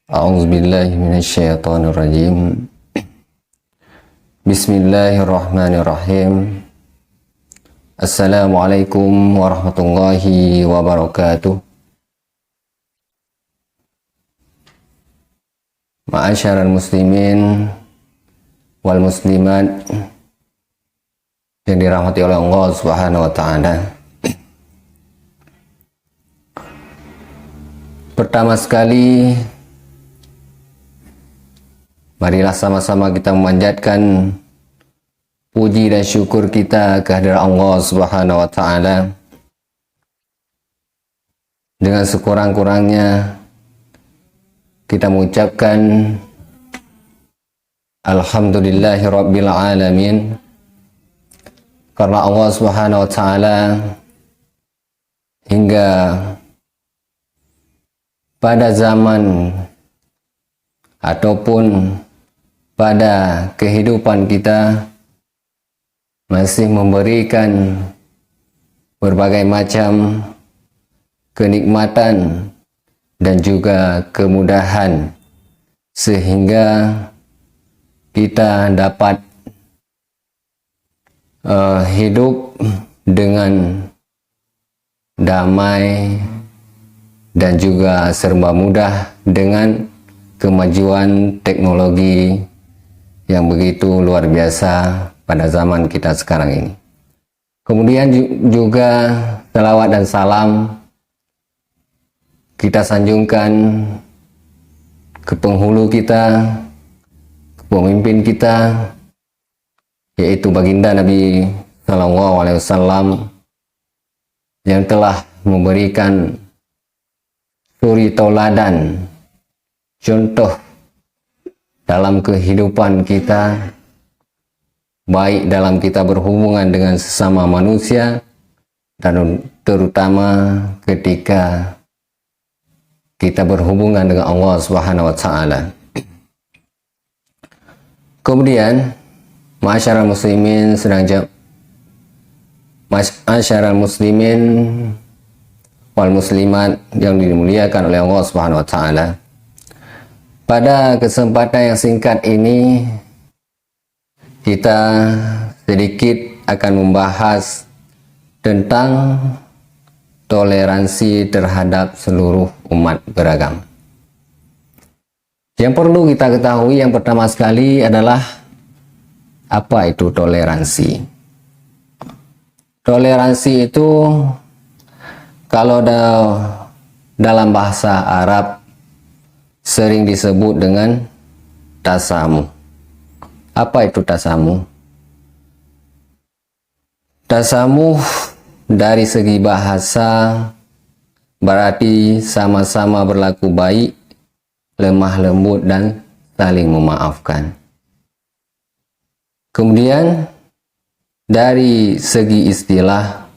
A'udzubillahi minasyaitonirrajim. Bismillahirrahmanirrahim. Assalamualaikum warahmatullahi wabarakatuh. Ma'asyaral muslimin wal muslimat yang dirahmati oleh Allah Subhanahu wa taala. Pertama sekali, marilah sama-sama kita memanjatkan puji dan syukur kita kehadirat Allah Subhanahu wa taala. Dengan sekurang-kurangnya kita mengucapkan alhamdulillahirabbil alamin, karena Allah Subhanahu wa taala hingga pada zaman ataupun pada kehidupan kita masih memberikan berbagai macam kenikmatan dan juga kemudahan sehingga kita dapat hidup dengan damai dan juga serba mudah dengan kemajuan teknologi yang begitu luar biasa pada zaman kita sekarang ini. Kemudian juga selawat dan salam kita sanjungkan ke penghulu kita, ke pemimpin kita, yaitu baginda Nabi Sallallahu Alaihi Wasallam, yang telah memberikan suri tauladan, contoh dalam kehidupan kita, baik dalam kita berhubungan dengan sesama manusia dan terutama ketika kita berhubungan dengan Allah Subhanahu wa taala. Kemudian ma'asyaral muslimin wal muslimat yang dimuliakan oleh Allah Subhanahu wa taala. Pada kesempatan yang singkat ini kita sedikit akan membahas tentang toleransi terhadap seluruh umat beragama. Yang perlu kita ketahui yang pertama sekali adalah apa itu toleransi. Toleransi itu kalau dalam bahasa Arab sering disebut dengan tasamuh. Apa itu tasamuh? Tasamuh dari segi bahasa berarti sama-sama berlaku baik, lemah lembut dan saling memaafkan. Kemudian dari segi istilah,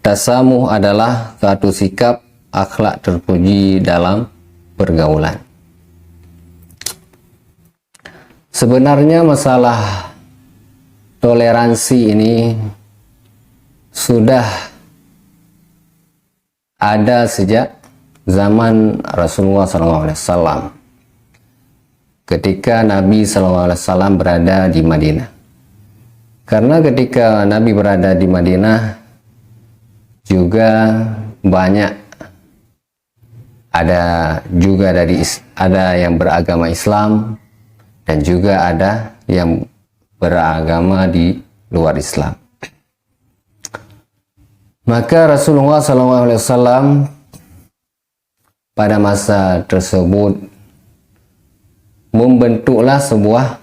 tasamuh adalah suatu sikap akhlak terpuji dalam pergaulan. Sebenarnya masalah toleransi ini sudah ada sejak zaman Rasulullah SAW, ketika Nabi SAW berada di Madinah. Karena ketika Nabi berada di Madinah juga banyak ada yang beragama Islam dan juga ada yang beragama di luar Islam. Maka Rasulullah SAW pada masa tersebut membentuklah sebuah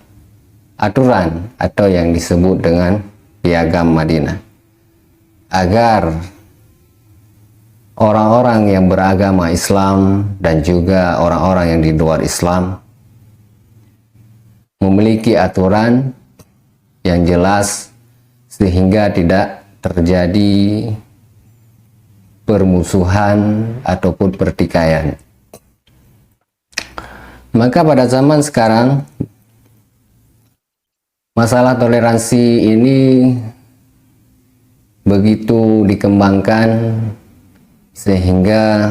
aturan atau yang disebut dengan piagam Madinah, agar orang-orang yang beragama Islam dan juga orang-orang yang di luar Islam memiliki aturan yang jelas sehingga tidak terjadi permusuhan ataupun pertikaian. Maka pada zaman sekarang masalah toleransi ini begitu dikembangkan sehingga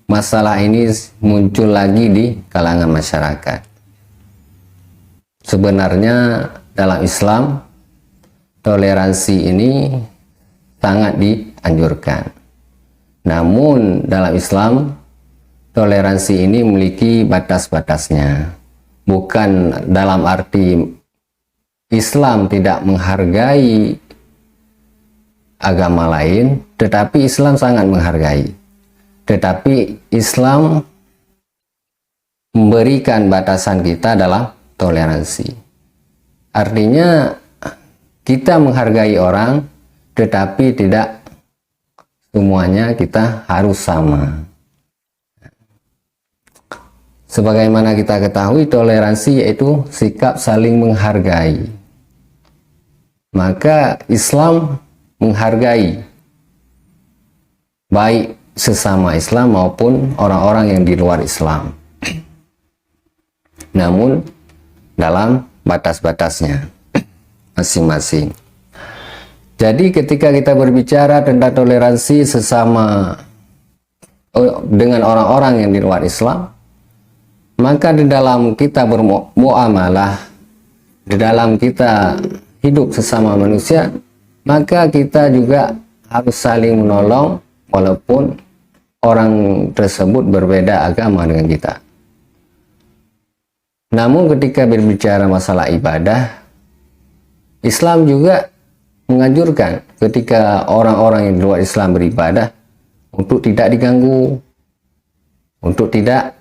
masalah ini muncul lagi di kalangan masyarakat. Sebenarnya dalam Islam toleransi ini sangat dianjurkan. Namun dalam Islam toleransi ini memiliki batas-batasnya. Bukan dalam arti Islam tidak menghargai agama lain, tetapi Islam sangat menghargai. Tetapi Islam memberikan batasan kita dalam toleransi. Artinya kita menghargai orang, tetapi tidak semuanya kita harus sama. Sebagaimana kita ketahui, toleransi yaitu sikap saling menghargai. Maka Islam menghargai baik sesama Islam maupun orang-orang yang di luar Islam, namun dalam batas-batasnya masing-masing. Jadi ketika kita berbicara tentang toleransi sesama dengan orang-orang yang di luar Islam, maka di dalam kita bermuamalah, di dalam kita hidup sesama manusia, maka kita juga harus saling menolong walaupun orang tersebut berbeda agama dengan kita. Namun ketika berbicara masalah ibadah, Islam juga menganjurkan ketika orang-orang yang di luar Islam beribadah untuk tidak diganggu, untuk tidak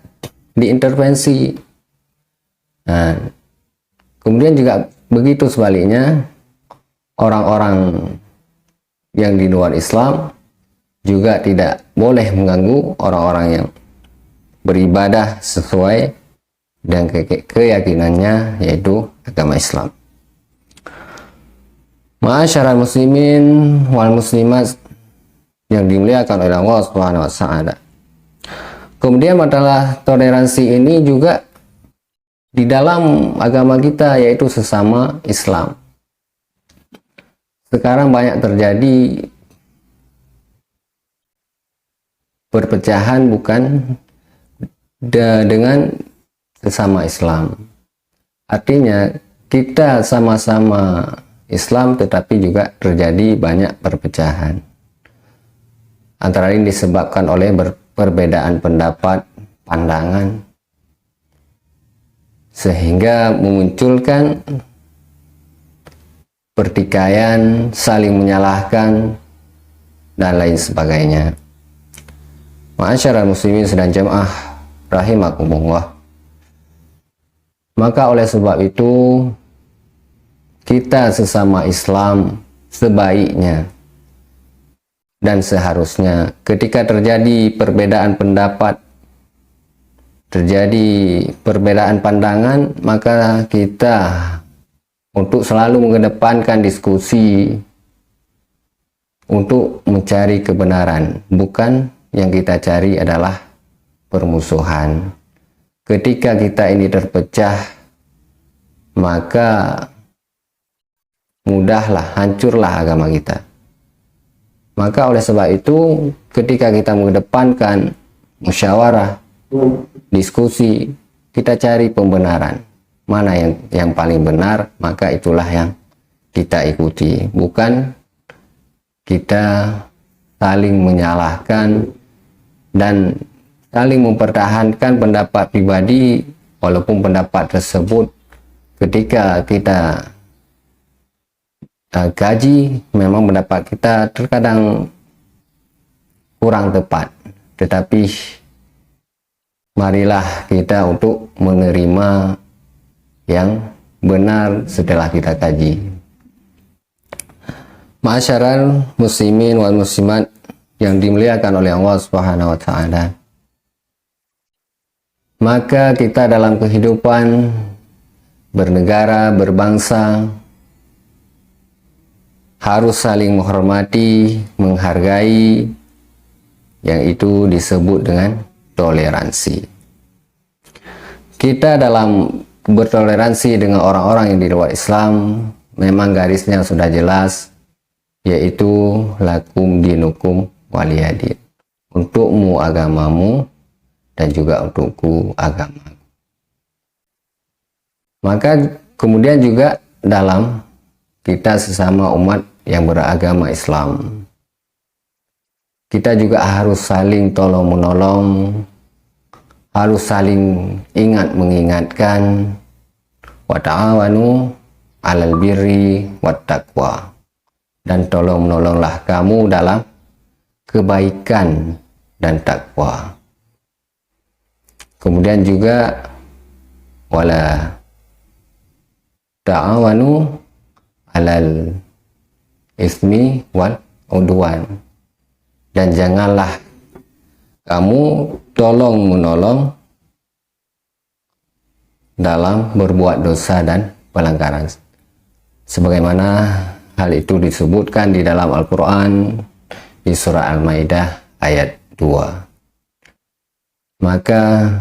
diintervensi. Nah, kemudian juga begitu sebaliknya, orang-orang yang di luar Islam juga tidak boleh mengganggu orang-orang yang beribadah sesuai dengan keyakinannya, yaitu agama Islam. Ma'asyiral muslimin wal muslimat yang dimuliakan oleh Allah Subhanahu wa taala. Kemudian masalah toleransi ini juga di dalam agama kita, yaitu sesama Islam. Sekarang banyak terjadi perpecahan bukan dengan sesama Islam. Artinya kita sama-sama Islam tetapi juga terjadi banyak perpecahan. Antara lain disebabkan oleh perbedaan pendapat, pandangan, sehingga memunculkan pertikaian, saling menyalahkan, dan lain sebagainya. Ma'asyiral muslimin dan jamaah rahimakumullah. Maka oleh sebab itu, kita sesama Islam sebaiknya dan seharusnya ketika terjadi perbedaan pendapat, terjadi perbedaan pandangan, maka kita untuk selalu mengedepankan diskusi untuk mencari kebenaran, bukan yang kita cari adalah permusuhan. Ketika kita ini terpecah, maka mudahlah, hancurlah agama kita. Maka oleh sebab itu, ketika kita mengedepankan musyawarah, diskusi, kita cari pembenaran. Mana yang paling benar, maka itulah yang kita ikuti. Bukan kita saling menyalahkan dan saling mempertahankan pendapat pribadi, walaupun pendapat tersebut ketika kita kaji, memang pendapat kita terkadang kurang tepat, tetapi marilah kita untuk menerima yang benar setelah kita kaji. Ma'asyiral muslimin wal muslimat yang dimuliakan oleh Allah Subhanahu wa taala. Maka kita dalam kehidupan bernegara, berbangsa, harus saling menghormati, menghargai, yang itu disebut dengan toleransi. Kita dalam bertoleransi dengan orang-orang yang di luar Islam, memang garisnya sudah jelas, yaitu lakum dinukum waliyadin, untukmu agamamu dan juga untukku agamaku. Maka kemudian juga dalam kita sesama umat yang beragama Islam, kita juga harus saling tolong menolong, harus saling ingat mengingatkan, wa ta'awanu 'alal birri wat taqwa, dan tolong menolonglah kamu dalam kebaikan dan takwa. Kemudian juga wala ta'awanu 'alal ismi wal udwan, dan janganlah kamu tolong menolong dalam berbuat dosa dan pelanggaran, sebagaimana hal itu disebutkan di dalam Al-Quran di surah Al-Maidah ayat 2. Maka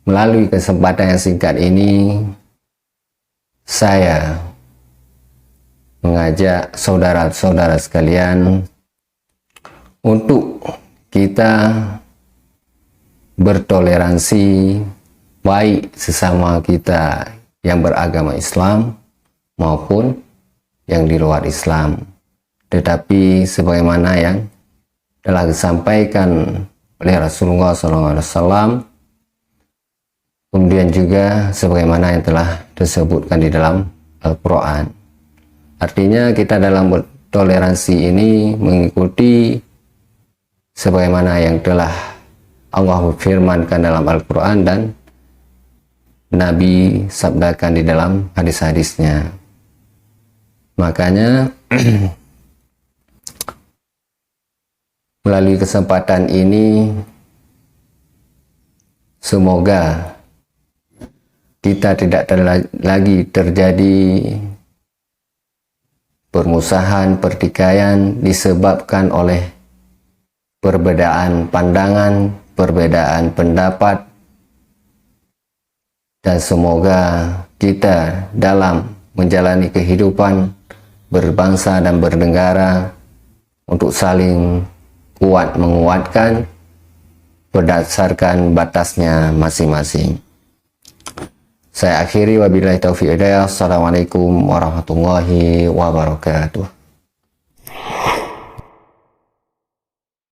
melalui kesempatan yang singkat ini, saya mengajak saudara-saudara sekalian untuk kita bertoleransi, baik sesama kita yang beragama Islam maupun yang di luar Islam. Tetapi sebagaimana yang telah disampaikan oleh Rasulullah SAW, kemudian juga sebagaimana yang telah disebutkan di dalam Al-Quran. Artinya kita dalam bertoleransi ini mengikuti sebagaimana yang telah Allah firmankan dalam Al-Quran dan Nabi sabdakan di dalam hadis-hadisnya. Makanya melalui kesempatan ini, semoga kita tidak lagi terjadi permusuhan, pertikaian disebabkan oleh perbedaan pandangan, perbedaan pendapat, dan semoga kita dalam menjalani kehidupan berbangsa dan bernegara untuk saling kuat menguatkan berdasarkan batasnya masing-masing. Saya akhiri, wabillahi taufiq hidayah. Assalamualaikum warahmatullahi wabarakatuh.